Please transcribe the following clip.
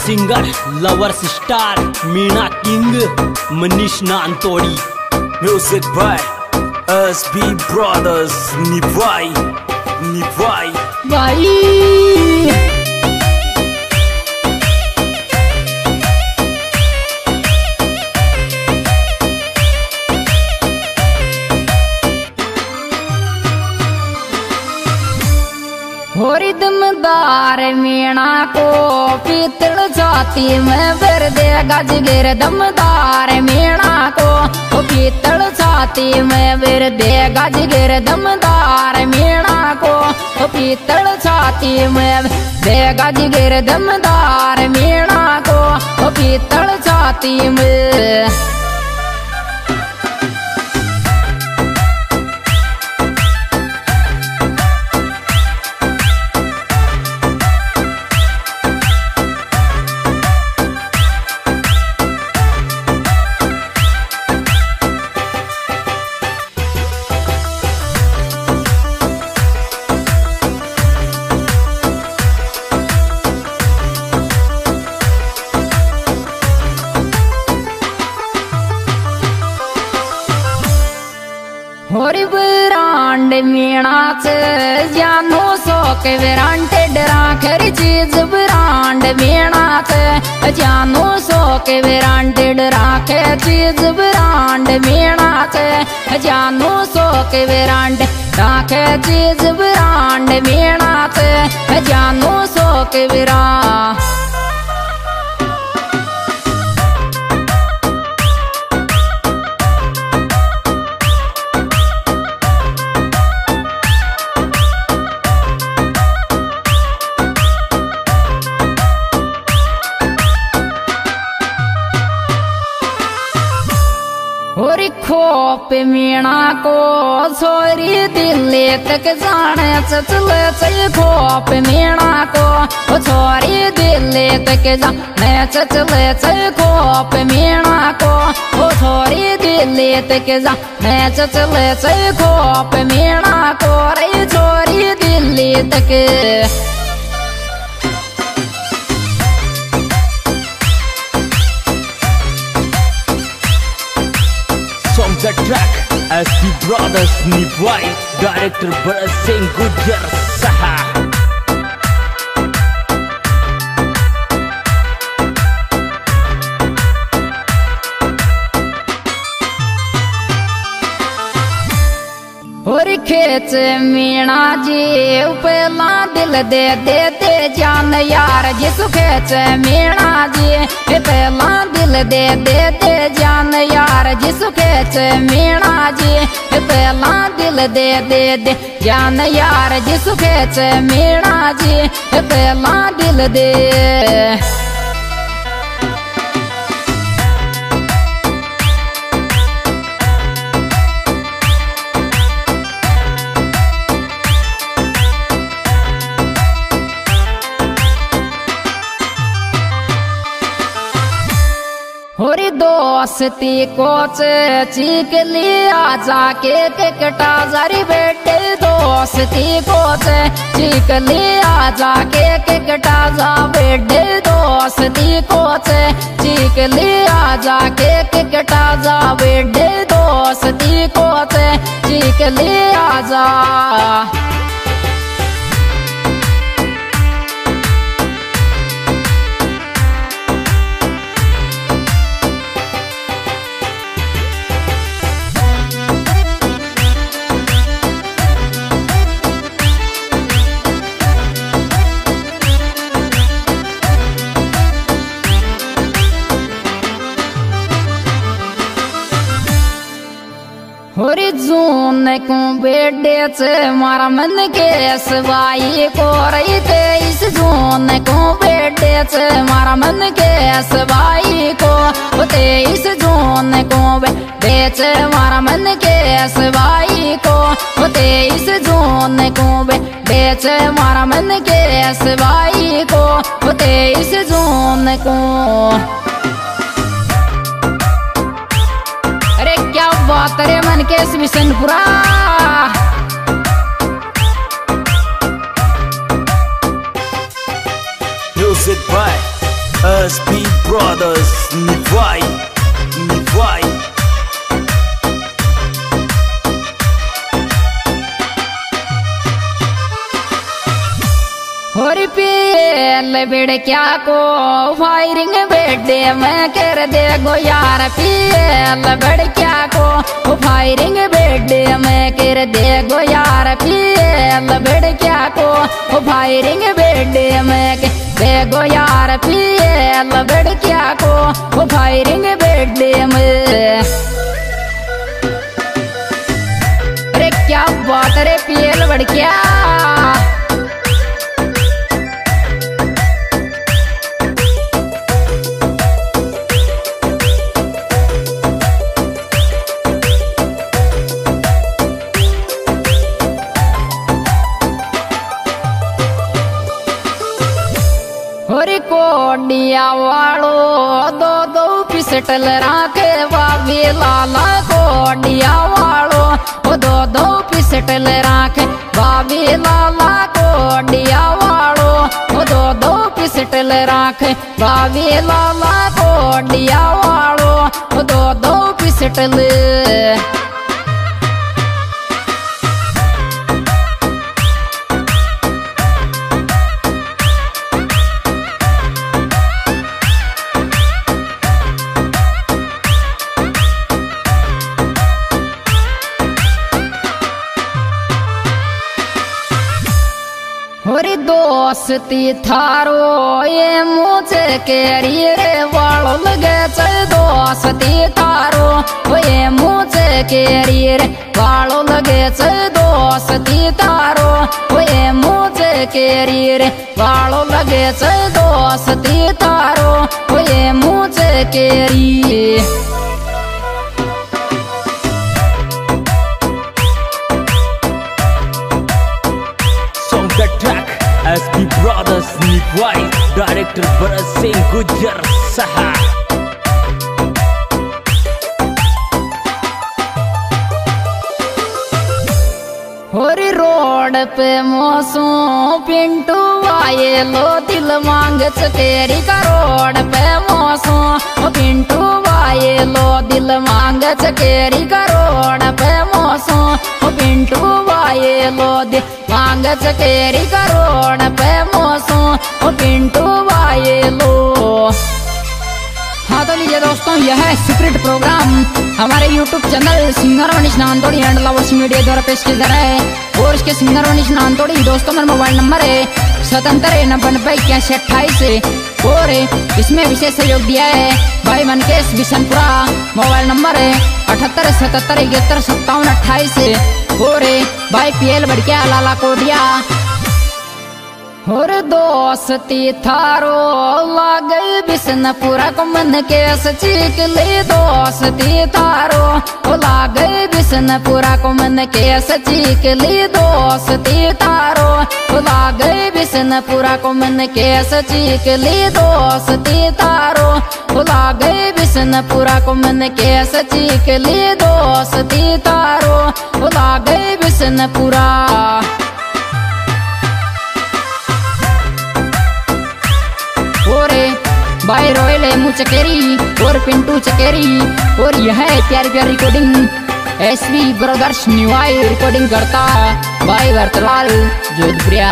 Singer lovers star Meena king Manish Nantodi. Music by SB brothers निभाई भाई होरी दमदार मीणा को पीतल छाती में भर दे गजगिर दमदार मीणा को पीतल छाती में भर दे गजगिर दमदार मीणा को पीतल छाती में दे गजगिर दमदार मीणा को पीतल छाती में। होरी विरांड मीणा से जानो सो के विरांटे डरा खरी चीज विरांड मीणा से जानो सो के विरांटे डरा के चीज विरांड मीणा से जानो सो के विरांड राखे चीज विरांड मीणा से जानो सो के विरा। होरी खोप मीणा को छोरी दिल्ली तक जाने चले चल खोप मीणा को छोरी दिल्ली तक जाने चले चल खोप मीणा को छोरी दिल्ली तक जाने चले चल खोप मीणा को रे छोरी दिल्ली तक। The track SB Brothers निभाई डायरेक्टर भरत सिंह गुर्जर सहा। होरी खेच मीणा जी पहला दिल दे देते जान यार जिस खेच मीणा जी पहला दिल दे देते जान यार जिस खेच मीणा जी पहला दिल दे दे जान यार जिस खेच मीणा जी पहला दिल दे। होरी दोस्ती को चीक लिया जाके कटा जारी बेटे दोस्ती को चीक लिया जाके कटा जा बेटे दोस्ती को चीक लिया जाके कटा जा बेटे दोस्ती को चीक लिया जा। होरी जून को बेटे से मारा मन के सवाई को रही थे इस जून को बेटे से मारा मन के सवाई को 23 जून को बेटे से मारा मन के सवाई को 23 जून को बेटे से मारा मन के सवाई को 23 जून को। क्या बात रे मन के Bishanpura. Music by SB Brothers Nivai. और पीएल बिड़क्या को फायरिंग बेटे मैं कर दे गो यार। पीएल बिड़क्या को फायरिंग बेटे मैं कर दे गो यार। पीएल बिड़क्या को फायरिंग बेटे मैं कर दे गो यार। पीएल बिड़क्या को फायरिंग बेटे में। अरे क्या बात रे पीएल बिड़क्या। कोडिया वालो दो दो पिस्टल राखे बाबी लाला। कोडिया वालो दो दो पिस्टल राखे बाबी लाला। कोडिया वालो दो दो पिस्टल राखे बाबी लाला। कोडिया वालो दो दो पिस्टल। और दोस्ती थारो ये मुझे केरी रे वालो लगे चल। दोस्ती थारो ये मुझे केरी रे वालो लगे चल। दोस्ती थारो ये मुझे केरी रे वालो लगे चल। दोस्ती थारो ये मुझे केरी। The track SB Brothers Nivai, director Bharat Singh Gujjar Saha. और रोड पे मौसों पिंटू आए लो दिल मांग चकेरी का। रोड पे मौसों पिंटू आए लो दिल मांग चकेरी का। रोड पे मौसों पिंटू आए लो दिल मांग चकेरी का। रोड पे मौसों पिंटू आए लो। हाँ तो लीजिए दोस्तों, यह है सीक्रेट प्रोग्राम हमारे YouTube channel singer Manish Nandodi and lovers media द्वारा पेश किया जा रहा है। और इसके सिंगर मनीष नांदोड़ी दोस्तों मेरा मोबाइल नंबर है 77909128। और इसमें विशेष सहयोग दिया है भाई मनकेश बिशनपुरा। मोबाइल नंबर है 7877715728। और भाई पीएल बड़किया लाला कोडिया। और दोस्ती थारो लागे बिशनपुरा को मन के सचीक ले। दोस्ती थारो लागे बिशनपुरा को मन के सचीक ले। दोस्ती थारो लागे बिशनपुरा को मन के सचीक ले। दोस्ती थारो लागे बिशनपुरा को मन के सचीक ले। दोस्ती थारो लागे बिशनपुरा। और भाई रॉयल एमू चकेरी और पिंटू चकेरी। और यह है प्यारी प्यारी recording SB brothers Niwai recording करता भाई भरतलाल जोधपुरिया।